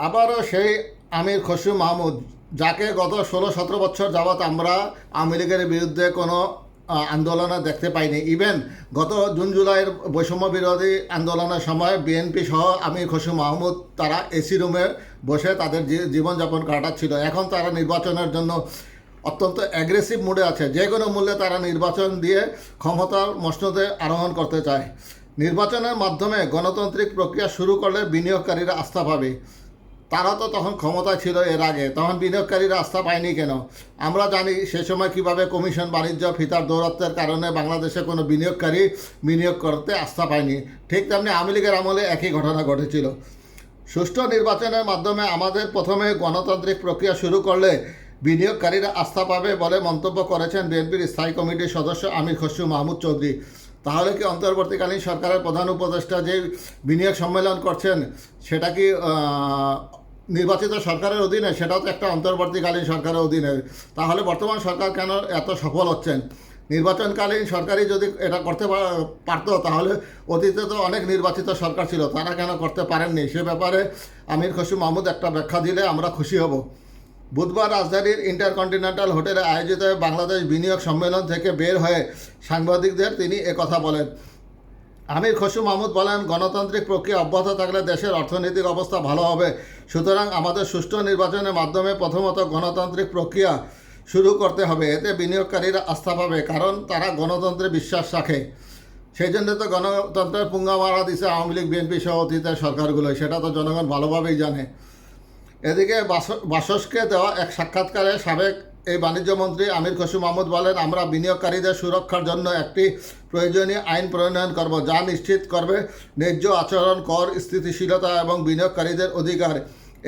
আবারও সেই আমির খসরু মাহমুদ, যাকে গত 16-17 বছর যাবৎ আমরা আওয়ামী লীগের বিরুদ্ধে কোনো আন্দোলনে দেখতে পাইনি। ইভেন গত জুন জুলাইয়ের বৈষম্য বিরোধী আন্দোলনের সময় বিএনপি সহ আমির খসরু মাহমুদ তারা এসি রুমে বসে তাদের জীবনযাপন কাটাচ্ছিল। এখন তারা নির্বাচনের জন্য অত্যন্ত অ্যাগ্রেসিভ মুডে আছে। যে কোনো মূল্যে তারা নির্বাচন দিয়ে ক্ষমতার মসনদে আরোহণ করতে চায়। নির্বাচনের মাধ্যমে গণতান্ত্রিক প্রক্রিয়া শুরু করলে বিনিয়োগকারীরা আস্থা পাবে। তারা তো তখন ক্ষমতায় ছিল এর আগে, তখন বিনিয়োগকারীরা আস্থা পায়নি কেন? আমরা জানি সে সময় কিভাবে কমিশন বাণিজ্য ফিতার দৌরাত্মের কারণে বাংলাদেশে কোনো বিনিয়োগকারী বিনিয়োগ করতে আস্থা পায়নি। ঠিক তেমনি আওয়ামী লীগের আমলে একই ঘটনা ঘটেছিল। সুষ্ঠু নির্বাচনের মাধ্যমে আমাদের প্রথমে গণতান্ত্রিক প্রক্রিয়া শুরু করলে বিনিয়োগকারীরা আস্থা পাবে বলে মন্তব্য করেছেন বিএনপির স্থায়ী কমিটির সদস্য আমির খসরু মাহমুদ চৌধুরী। তাহলে কি অন্তর্বর্তীকালীন সরকারের প্রধান উপদেষ্টা যে বিনিয়োগ সম্মেলন করছেন সেটা কি নির্বাচিত সরকারের অধীনে? সেটাও তো একটা অন্তর্বর্তীকালীন সরকারের অধীনে। তাহলে বর্তমান সরকার কেন এত সফল হচ্ছেন? নির্বাচনকালীন সরকারই যদি এটা করতে পারতো তাহলে অতীতে তো অনেক নির্বাচিত সরকার ছিল, তারা কেন করতে পারেননি? সে ব্যাপারে আমির খসরু মাহমুদ একটা ব্যাখ্যা দিলে আমরা খুশি হব। বুধবার রাজধানীর ইন্টারকন্টিনেন্টাল হোটেলে আয়োজিত বাংলাদেশ বিনিয়োগ সম্মেলন থেকে বের হয়ে সাংবাদিকদের তিনি একথা বলেন। আমির খসরু মাহমুদ বলেন, গণতান্ত্রিক প্রক্রিয়া অব্যাহত থাকলে দেশের অর্থনৈতিক অবস্থা ভালো হবে। সুতরাং আমাদের সুষ্ঠু নির্বাচনের মাধ্যমে প্রথমত গণতান্ত্রিক প্রক্রিয়া শুরু করতে হবে। এতে বিনিয়োগকারীরা আস্থা পাবে, কারণ তারা গণতন্ত্রে বিশ্বাস রাখে। সেই জন্য তো গণতন্ত্রের পুঙ্গা মারা দিছে আওয়ামী লীগ বিএনপি সহ অতীতের সরকারগুলো, সেটা তো জনগণ ভালোভাবেই জানে। এদিকে বাসসকে দেওয়া এক সাক্ষাৎকারে সাবেক এই বাণিজ্যমন্ত্রী আমির খসরু মাহমুদ বলেন, আমরা বিনিয়োগকারীদের সুরক্ষার জন্য একটি প্রয়োজনীয় আইন প্রণয়ন করব, যা নিশ্চিত করবে ন্যায্য আচরণ, কর স্থিতিশীলতা এবং বিনিয়োগকারীদের অধিকার।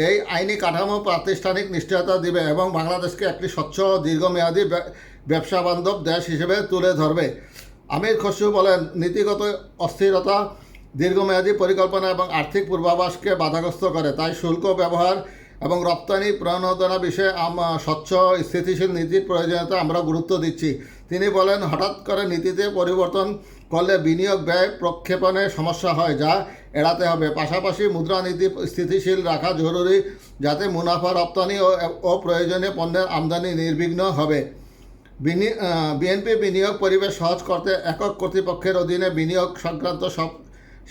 এই আইনি কাঠামো প্রাতিষ্ঠানিক নিশ্চয়তা দিবে এবং বাংলাদেশকে একটি স্বচ্ছ দীর্ঘমেয়াদী ব্যবসা বান্ধব দেশ হিসেবে তুলে ধরবে। আমির খসরু বলেন, নীতিগত অস্থিরতা দীর্ঘমেয়াদী পরিকল্পনা এবং আর্থিক পূর্বাভাসকে বাধাগ্রস্ত করে। তাই শুল্ক ব্যবহার এবং রপ্তানি প্রণোদনা বিষয়ে স্বচ্ছ স্থিতিশীল নীতির প্রয়োজনীয়তা আমরা গুরুত্ব দিচ্ছি। তিনি বলেন, হঠাৎ করে নীতিতে পরিবর্তন করলে বিনিয়োগ ব্যয় প্রক্ষেপণে সমস্যা হয়, যা এড়াতে হবে। পাশাপাশি মুদ্রানীতি স্থিতিশীল রাখা জরুরি, যাতে মুনাফা রপ্তানি ও প্রয়োজনীয় পণ্যের আমদানি নির্বিঘ্ন হবে। বিএনপি বিনিয়োগ পরিবেশ সহজ করতে একক কর্তৃপক্ষের অধীনে বিনিয়োগ সংক্রান্ত সব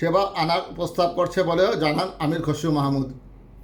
সেবা আনার প্রস্তাব করছে বলেও জানান আমির খসরু মাহমুদ।